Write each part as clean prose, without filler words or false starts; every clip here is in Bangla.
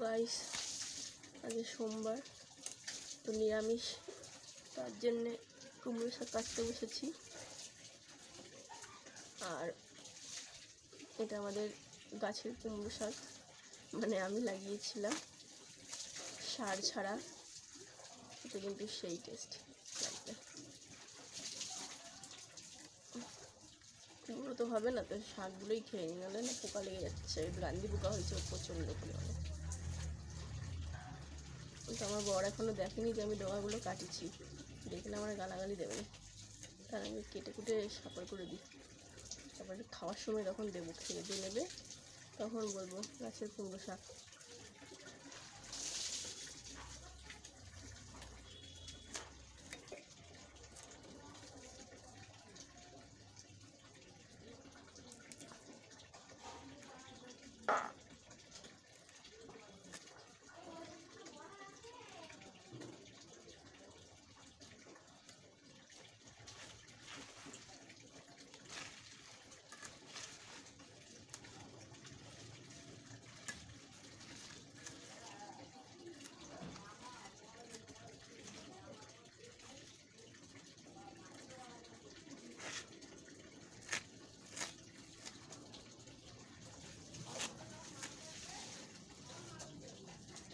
গাইস আজ সোমবার, তো নিরামিষ, তার জন্যে কুমড়ো শাক কাটতে বসেছি। আর এটা আমাদের গাছের কুমড়ো শাক, মানে আমি লাগিয়েছিলাম, সার ছাড়া। এটা কিন্তু সেই টেস্ট লাগবে। কুমড়ো তো হবে না, তো শাকগুলোই খেয়ে নিই, নাহলে না পোকা লেগে যাচ্ছে। গান্ধী পোকা হয়েছে প্রচণ্ড পরিমাণে। কিন্তু আমার বর এখনও দেখেনি যে আমি ডগাগুলো কাটিছি, দেখলে আমার গালাগালি দেবে না। তার আমি কেটে কুটে সাফার করে দিই, তারপরে খাওয়ার সময় তখন দেবো, খেয়ে দিয়ে নেবে, তখন বলবো গাছের কুমড়ো শাক।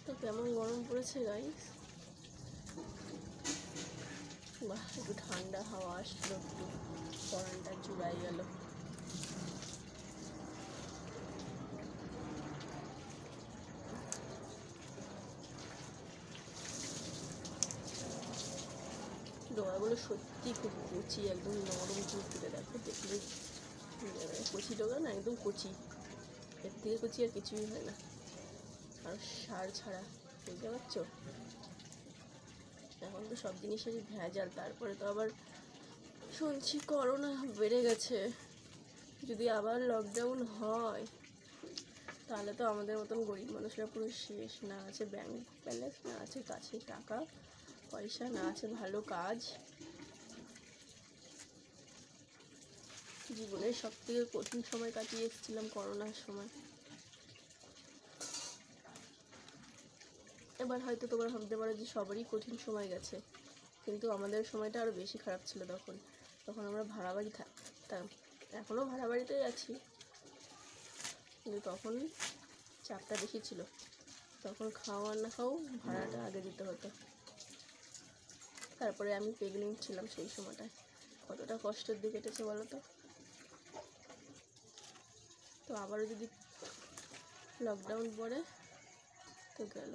তো কেমন গরম পড়েছে গাইস, বাহ, একটু ঠান্ডা হাওয়া আসলো, একটু পরানটা জুড়াই গেল। ডগাগুলো সত্যি খুব কচি, একদম নরম তুলতুলে, দেখো দেখলে কচি ডগা না, একদম কচি, এর থেকে কচি আর কিছুই হয় না। আর সার ছাড়া, বুঝতে পারছো? এখন তো সব জিনিসেরই ভেজাল, তারপরে তো আবার শুনছি করোনা বেড়ে গেছে। যদি আবার লকডাউন হয় তাহলে তো আমাদের মতন গরিব মানুষরা পুরো শেষ। না আছে ব্যাংক ব্যালেন্স, না আছে কাছে টাকা পয়সা, না আছে ভালো কাজ। জীবনের সব থেকে কঠিন সময় কাটিয়ে এসেছিলাম করোনার সময়। এবার হয়তো তোমরা ভাবতে পারো যে সবারই কঠিন সময় গেছে, কিন্তু আমাদের সময়টা আরও বেশি খারাপ ছিল। তখন আমরা ভাড়া বাড়ি থাকতাম, এখনও ভাড়া বাড়িতেই আছি, কিন্তু তখন চাপটা বেশি ছিল। তখন খাওয়া না খাও ভাড়াটা আগে দিতে হতো। তারপরে আমি প্রেগনেন্ট ছিলাম সেই সময়টায়, কতটা কষ্টের দিকে কেটেছে বলো তো। তো আবারও যদি লকডাউন পড়ে তো গেল।